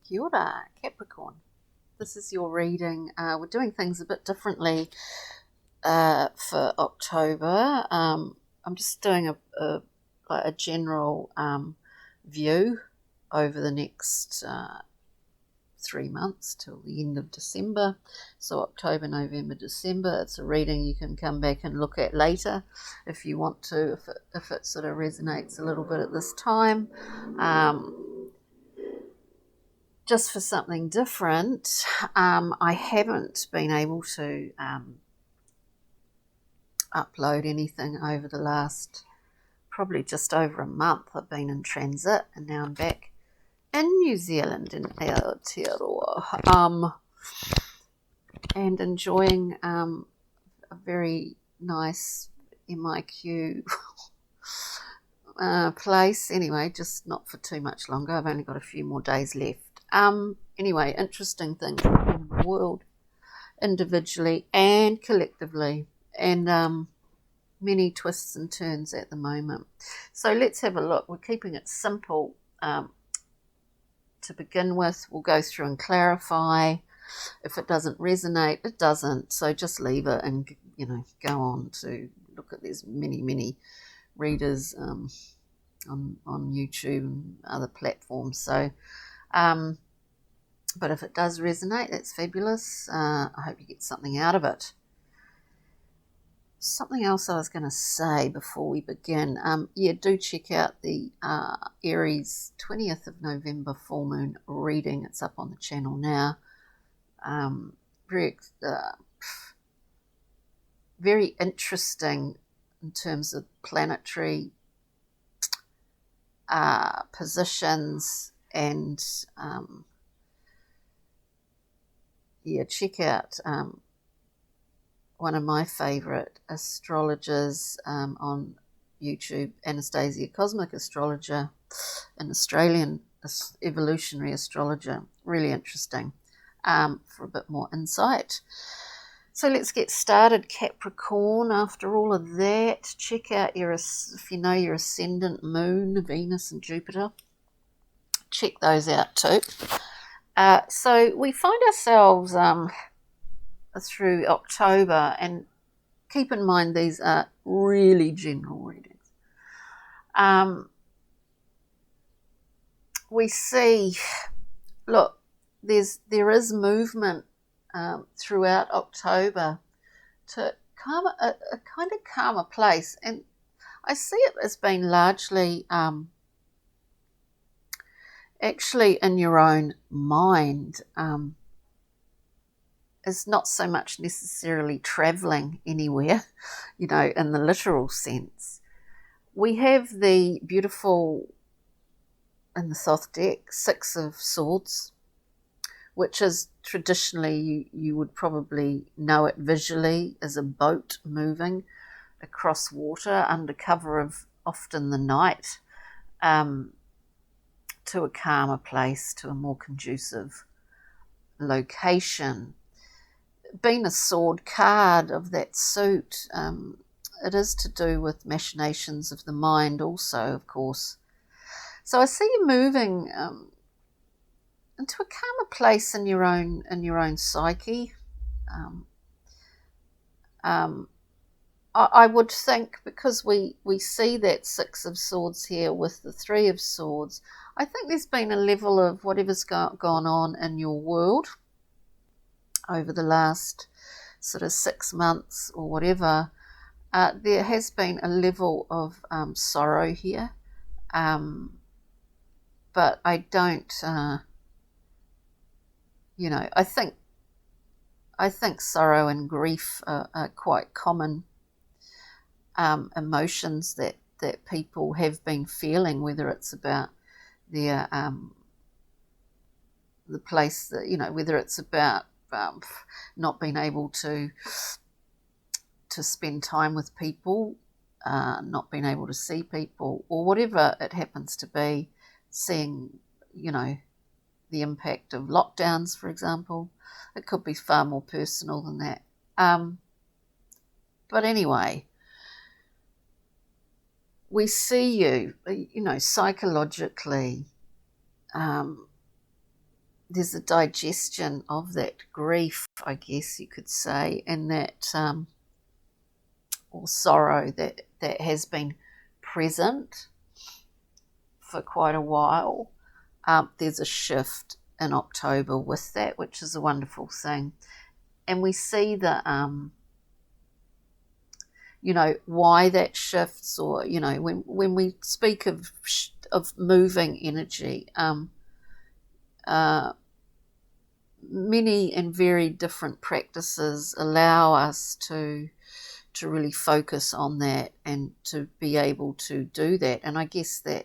Kia ora, Capricorn. This is your reading. We're doing things a bit differently for October. I'm just doing a general view over the next 3 months till the end of December. So October, November, December. It's a reading you can come back and look at later if you want to, if it sort of resonates a little bit at this time. Just for something different, I haven't been able to upload anything over the last probably just over a month. I've been in transit and now I'm back in New Zealand in Aotearoa, and enjoying a very nice MIQ place. Anyway, just not for too much longer. I've only got a few more days left. Anyway, interesting things in the world, individually and collectively, and many twists and turns at the moment. So let's have a look. We're keeping it simple to begin with. We'll go through and clarify. If it doesn't resonate, it doesn't. So just leave it and, go on to look at. There's many readers on YouTube and other platforms. So but if it does resonate, that's fabulous. I hope you get something out of it. Something else I was going to say before we begin. Do check out the Aries 20th of November full moon reading. It's up on the channel now. Very interesting in terms of planetary positions, and check out one of my favourite astrologers on YouTube, Anastasia, Cosmic Astrologer, an Australian evolutionary astrologer. Really interesting for a bit more insight. So let's get started, Capricorn. After all of that, check out if you know your ascendant moon, Venus and Jupiter. Check those out too. So we find ourselves through October, and keep in mind these are really general readings. We see, look, there is movement throughout October to a kind of calmer place, and I see it as being largely actually in your own mind. Is not so much necessarily travelling anywhere, in the literal sense. We have the beautiful, in the Thoth deck, 6 of Swords, which is traditionally, you would probably know it visually as a boat moving across water under cover of often the night, to a calmer place, to a more conducive location. Being a sword card of that suit, it is to do with machinations of the mind also, of course. So I see you moving into a calmer place in your own psyche. I would think, because we see that 6 of Swords here with the 3 of Swords, I think there's been a level of whatever's gone on in your world over the last sort of 6 months or whatever. There has been a level of sorrow here, but I don't, I think sorrow and grief are quite common emotions that people have been feeling, whether it's about their the place that, whether it's about not being able to spend time with people, not being able to see people, or whatever it happens to be, seeing, the impact of lockdowns, for example. It could be far more personal than that. But anyway, we see you, psychologically there's a digestion of that grief, I guess you could say, and that or sorrow that has been present for quite a while. There's a shift in October with that, which is a wonderful thing. And we see the why that shifts, or when we speak of moving energy, many and very different practices allow us to really focus on that and to be able to do that. And I guess there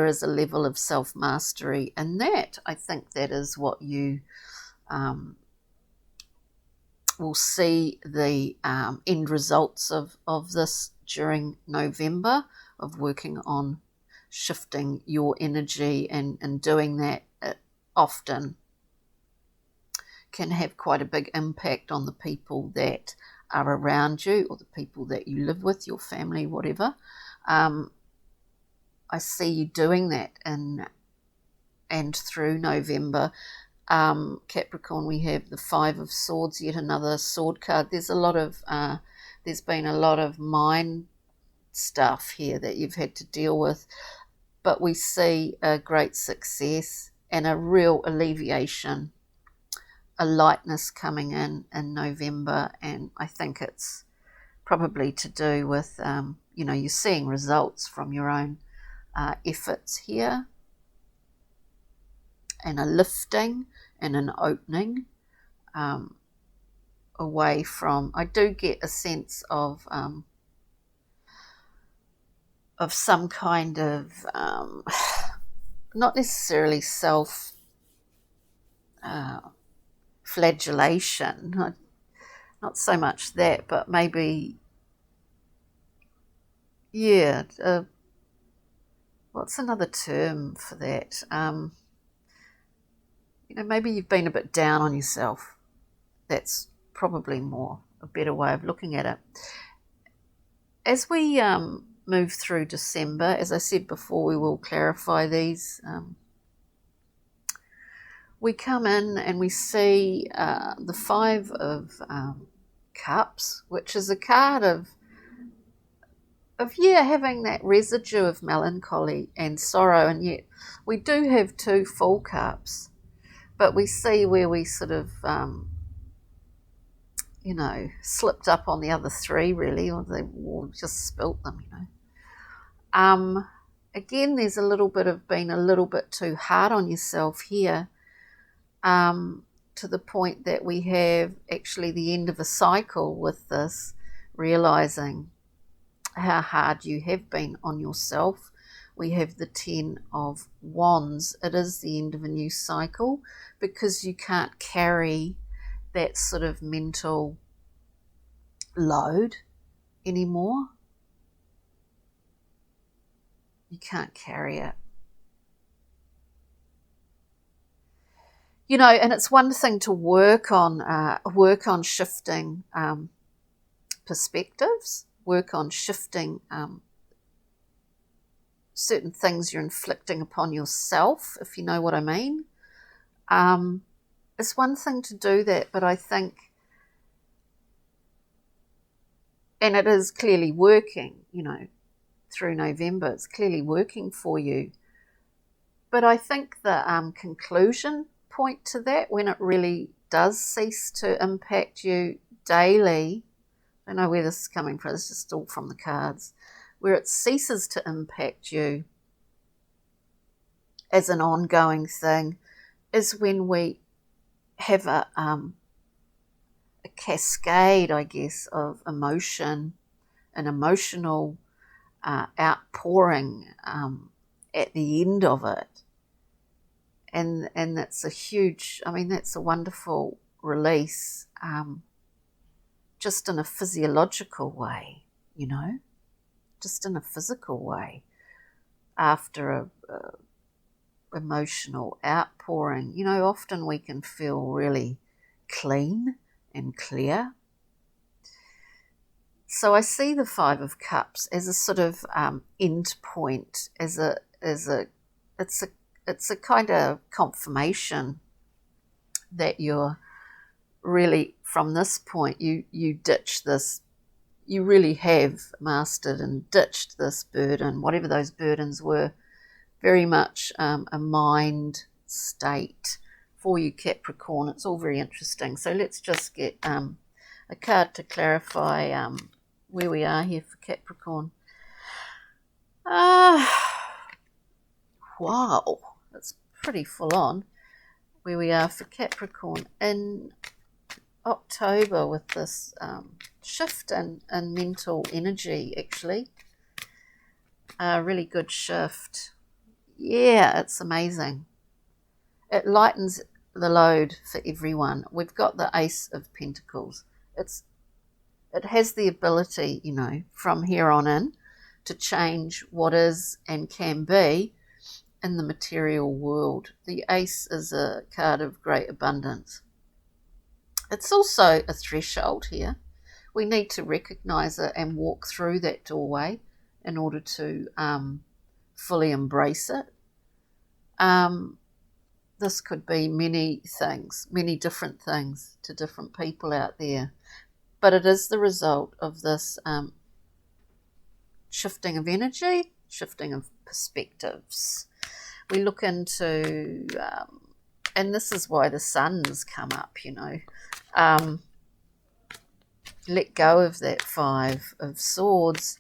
is a level of self-mastery in that. I think that is what you will see the end results of this during November, of working on shifting your energy, and doing that often can have quite a big impact on the people that are around you, or the people that you live with, your family, whatever. I see you doing that and through November. Capricorn, we have the Five of Swords, yet another sword card. There's been a lot of mind stuff here that you've had to deal with, but we see a great success and a real alleviation, a lightness coming in November. And I think it's probably to do with you're seeing results from your own efforts here, and a lifting and an opening away from, I do get a sense of some kind of not necessarily self flagellation, not so much that, but maybe, what's another term for that? Maybe you've been a bit down on yourself. That's probably more a better way of looking at it. As we move through December, as I said before, we will clarify these. We come in and we see the Five of Cups, which is a card of having that residue of melancholy and sorrow, and yet we do have two full cups. But we see where we sort of, slipped up on the other three, really, or just spilt them, Again, there's a little bit of being a little bit too hard on yourself here, to the point that we have actually the end of a cycle with this, realizing how hard you have been on yourself. We have the 10 of Wands. It is the end of a new cycle, because you can't carry that sort of mental load anymore. You can't carry it. And it's one thing to work on shifting perspectives, work on shifting certain things you're inflicting upon yourself, if you know what I mean. It's one thing to do that, but I think, and it is clearly working, through November, it's clearly working for you. But I think the conclusion point to that, when it really does cease to impact you daily, I don't know where this is coming from, it's just all from the cards, where it ceases to impact you as an ongoing thing, is when we have a cascade, I guess, of emotion, an emotional outpouring at the end of it. And that's a huge, that's a wonderful release, just in a physiological way, just in a physical way, after a emotional outpouring. Often we can feel really clean and clear. So I see the Five of Cups as a sort of end point, it's it's a kind of confirmation that you're really, from this point, you ditch this. You really have mastered and ditched this burden, whatever those burdens were. Very much a mind state for you, Capricorn. It's all very interesting. So let's just get a card to clarify where we are here for Capricorn. Wow, that's pretty full on where we are for Capricorn in October with this shift in mental energy, actually. A really good shift. Yeah, it's amazing. It lightens the load for everyone. We've got the Ace of Pentacles. It has the ability, you know, from here on in to change what is and can be in the material world. The Ace is a card of great abundance. It's also a threshold here. We need to recognize it and walk through that doorway in order to fully embrace it. This could be many things, many different things to different people out there. But it is the result of this shifting of energy, shifting of perspectives. We look into, and this is why the sun's come up, you know. Let go of that Five of Swords,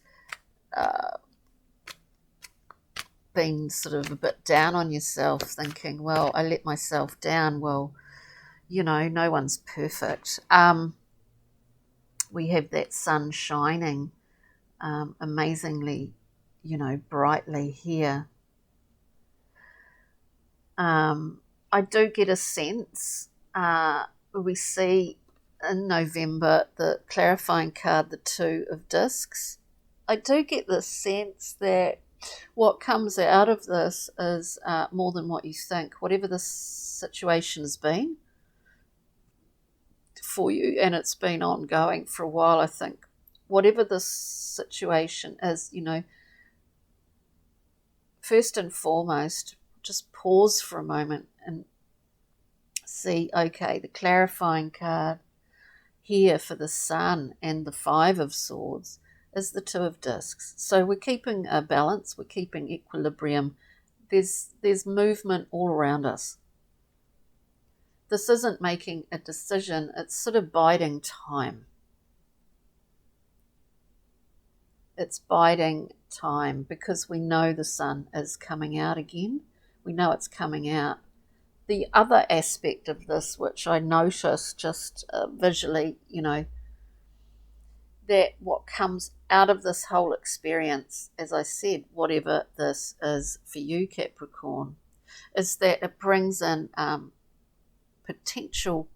being sort of a bit down on yourself, thinking, well, I let myself down. Well, you know, no one's perfect. We have that sun shining amazingly, you know, brightly here. I do get a sense, we see in November the clarifying card, the Two of Discs. I do get the sense that what comes out of this is more than what you think. Whatever the situation has been for you, and it's been ongoing for a while, I think, whatever the situation is, you know, first and foremost, just pause for a moment and see, okay, the clarifying card here for the Sun and the Five of Swords is the Two of Discs. So we're keeping a balance, we're keeping equilibrium. There's movement all around us. This isn't making a decision, it's sort of biding time. It's biding time because we know the sun is coming out again. We know it's coming out. The other aspect of this, which I notice just visually, you know, that what comes out of this whole experience, as I said, whatever this is for you, Capricorn, is that it brings in potential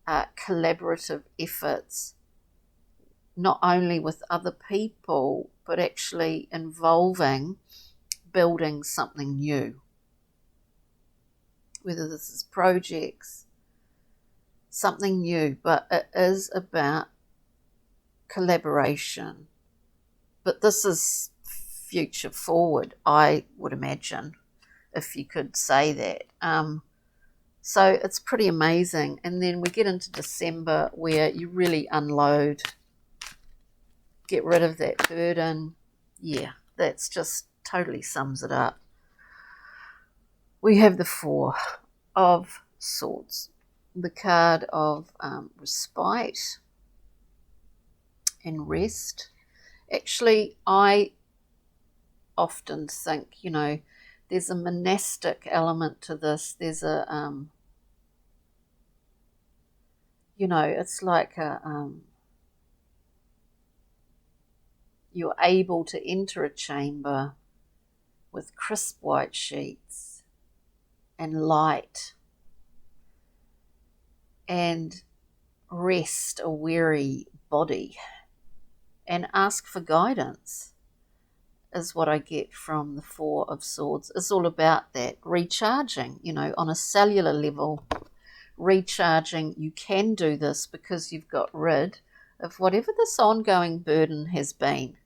collaborative efforts, not only with other people, but actually involving building something new. Whether this is projects, something new, but it is about collaboration. But this is future forward, I would imagine, if you could say that. So it's pretty amazing. And then we get into December where you really unload, get rid of that burden. Yeah, that's just totally sums it up. We have the Four of Swords, the card of respite and rest. Actually, I often think, you know, there's a monastic element to this. There's a, you know, it's like a, you're able to enter a chamber with crisp white sheets and light and rest a weary body and ask for guidance is what I get from the Four of Swords. It's all about that recharging, you know, on a cellular level, recharging. You can do this because you've got rid of whatever this ongoing burden has been.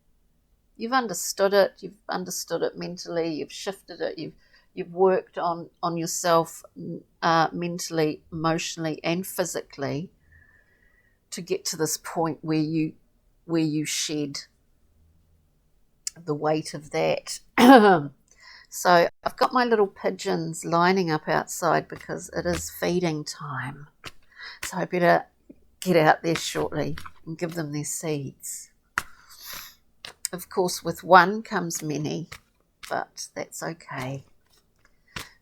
You've understood it mentally, you've shifted it, You've worked on yourself mentally, emotionally, and physically to get to this point where you shed the weight of that. So I've got my little pigeons lining up outside because it is feeding time. So I better get out there shortly and give them their seeds. Of course, with one comes many, but that's okay.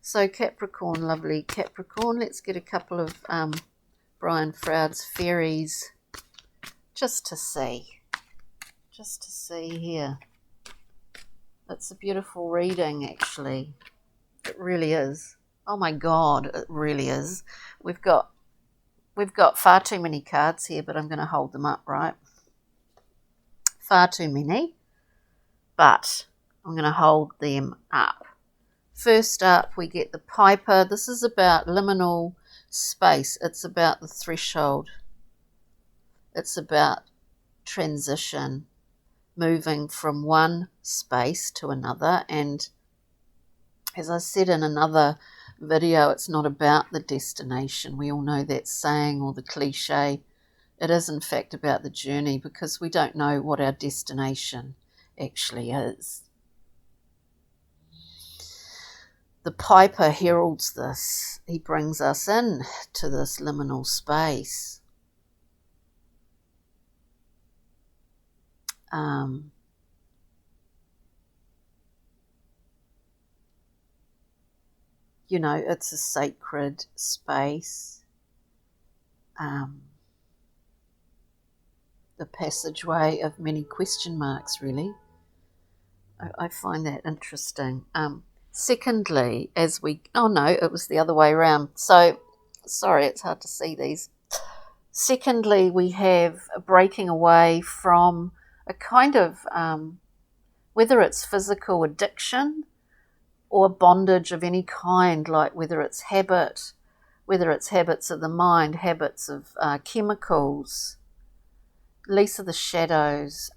So Capricorn, lovely Capricorn, let's get a couple of Brian Froud's fairies just to see here. It's a beautiful reading, actually. It really is. Oh my God, it really is. We've got far too many cards here, but I'm going to hold them up, right? Far too many, but I'm going to hold them up. First up, we get the Piper. This is about liminal space. It's about the threshold. It's about transition, moving from one space to another. And as I said in another video, it's not about the destination. We all know that saying or the cliche. It is in fact about the journey, because we don't know what our destination actually is. The Piper heralds this. He brings us in to this liminal space. You know, it's a sacred space. The passageway of many question marks, really. I find that interesting. Secondly, oh no, it was the other way around. So, sorry, it's hard to see these. Secondly, we have a breaking away from a kind of, whether it's physical addiction or bondage of any kind, like whether it's habits of the mind, habits of chemicals. Lisa the Shadows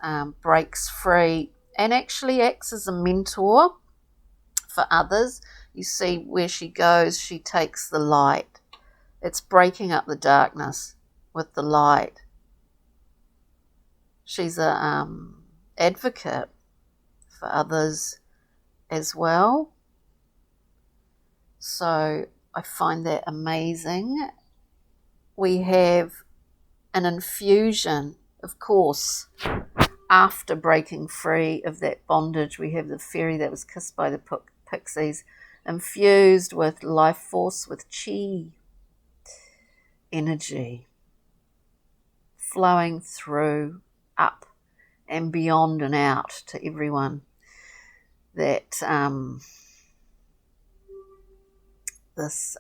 breaks free and actually acts as a mentor for others. You see where she goes, she takes the light. It's breaking up the darkness with the light. She's a advocate for others as well. So I find that amazing. We have an infusion, of course, after breaking free of that bondage. We have the fairy that was kissed by the pixies, infused with life force, with chi energy, flowing through, up and beyond and out to everyone that this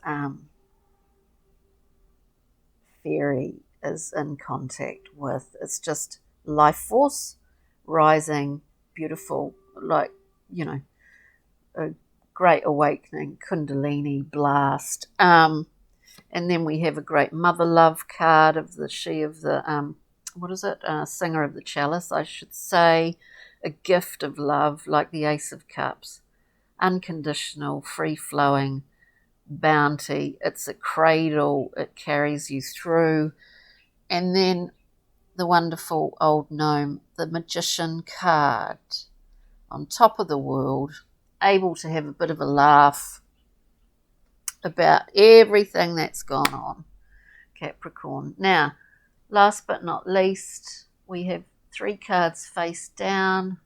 fairy is in contact with. It's just life force rising, beautiful, like, you know, a great awakening, kundalini blast. And then we have a great mother love card of the singer of the chalice, I should say. A gift of love, like the Ace of Cups. Unconditional, free-flowing bounty. It's a cradle. It carries you through. And then the wonderful old gnome, the Magician card, on top of the world, able to have a bit of a laugh about everything that's gone on, Capricorn. Now, last but not least, we have 3 cards face down.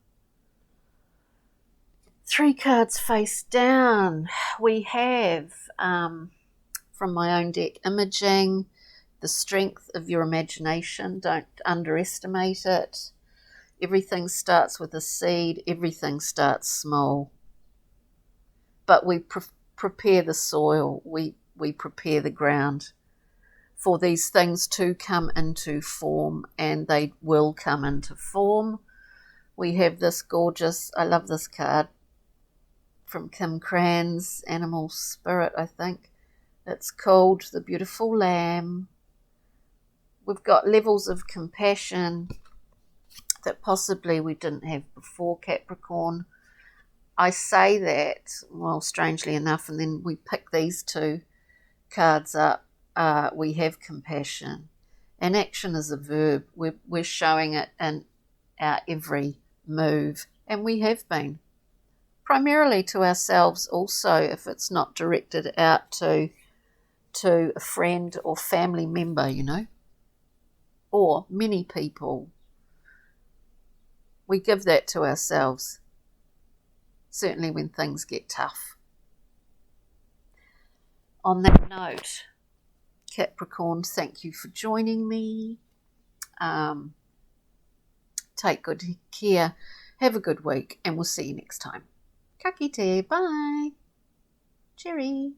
3 cards face down. We have, from my own deck, imaging, the strength of your imagination. Don't underestimate it. Everything starts with a seed. Everything starts small. But we prepare the soil. We prepare the ground for these things to come into form, and they will come into form. We have this gorgeous, I love this card, from Kim Cran's Animal Spirit, I think. It's called The Beautiful Lamb. We've got levels of compassion that possibly we didn't have before, Capricorn. I say that, well, strangely enough, and then we pick these two cards up. We have compassion. And action is a verb. We're showing it in our every move. And we have been. Primarily to ourselves also, if it's not directed out to a friend or family member, you know, or many people. We give that to ourselves, certainly when things get tough. On that note, Capricorn, thank you for joining me. Take good care. Have a good week, and we'll see you next time. Ka kite, bye. Cheery.